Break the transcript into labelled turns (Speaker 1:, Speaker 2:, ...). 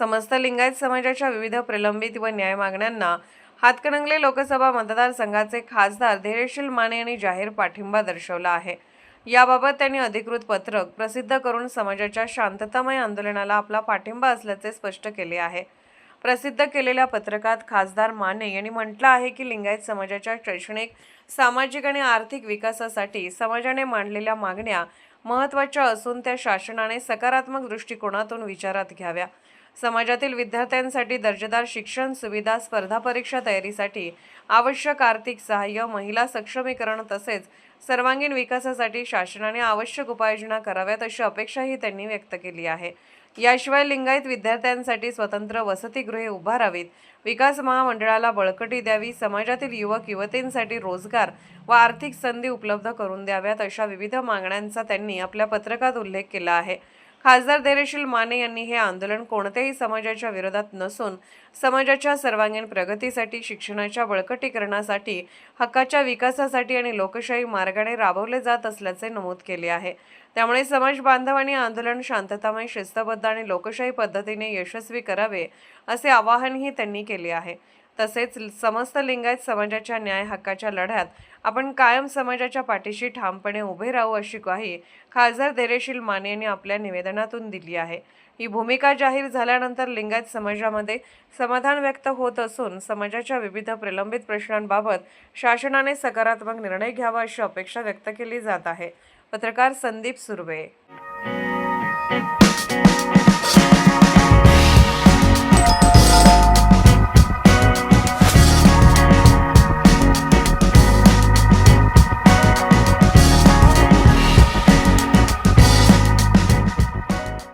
Speaker 1: समस्त लिंगायत समाजाच्या विविध प्रलंबित व न्याय मागण्यांना हातकणंगले लोकसभा मतदारसंघाचे खासदार धैर्यशील माने यांनी जाहीर पाठिंबा दर्शवला आहे। याबाबत त्यांनी अधिकृत पत्रक प्रसिद्ध करून समाजाच्या शांततामय आंदोलनाला आपला पाठिंबा असल्याचे स्पष्ट केले आहे। प्रसिद्ध केलेल्या पत्रकात खासदार माने यांनी म्हटलं आहे की लिंगायत समाजाच्या शैक्षणिक, सामाजिक आणि आर्थिक विकासासाठी समाजाने मांडलेल्या मागण्या महत्त्वाच्या असून त्या शासनाने सकारात्मक दृष्टिकोनातून विचारात घ्याव्या। समाजातील विद्यार्थ्यांसाठी दर्जेदार शिक्षण सुविधा, स्पर्धा परीक्षा तयारीसाठी आवश्यक आर्थिक सहाय्य, महिला सक्षमीकरण तसेच सर्वांगीण विकासासाठी शासनाने आवश्यक उपाययोजना कराव्यात अशी अपेक्षाही त्यांनी व्यक्त केली आहे। याशिवाय लिंगायत विद्यार्थ्यांसाठी स्वतंत्र वसतिगृहे उभारावीत, विकास महामंडळाला बळकटी द्यावी, समाजातील युवक युवतींसाठी रोजगार व आर्थिक संधी उपलब्ध करून द्याव्यात अशा विविध मागण्यांचा त्यांनी आपल्या पत्रकात उल्लेख केला आहे। खासदार धैर्यशील माने यांनी हे आंदोलन कोणत्याही समाजाच्या विरोधात नसून समाजाच्या सर्वांगीण प्रगतीसाठी, शिक्षणाच्या बळकटीकरणासाठी, हक्काच्या विकासासाठी आणि लोकशाही मार्गाने राबवले जात असल्याचे नमूद केले आहे। त्यामुळे समाज बांधवांनी आंदोलन शांततामय, शिस्तबद्ध आणि लोकशाही पद्धतीने यशस्वी करावे असे आवाहनही त्यांनी केले आहे। तसेच समस्त लिंगायत समाजाच्या न्याय हक्काच्या लढ्यात आपण कायम समाजाच्या पाठीशी ठामपणे उभे राहू अशी ग्वाही खासदार धैर्यशील माने यांनी आपल्या निवेदनातून दिली आहे। ही भूमिका जाहीर झाल्यानंतर लिंगायत समाजामध्ये समाधान व्यक्त होत असून समाजाच्या विविध प्रलंबित प्रश्नांबाबत शासनाने सकारात्मक निर्णय घ्यावा अशी अपेक्षा व्यक्त केली जात आहे। पत्रकार संदीप सुर्वे।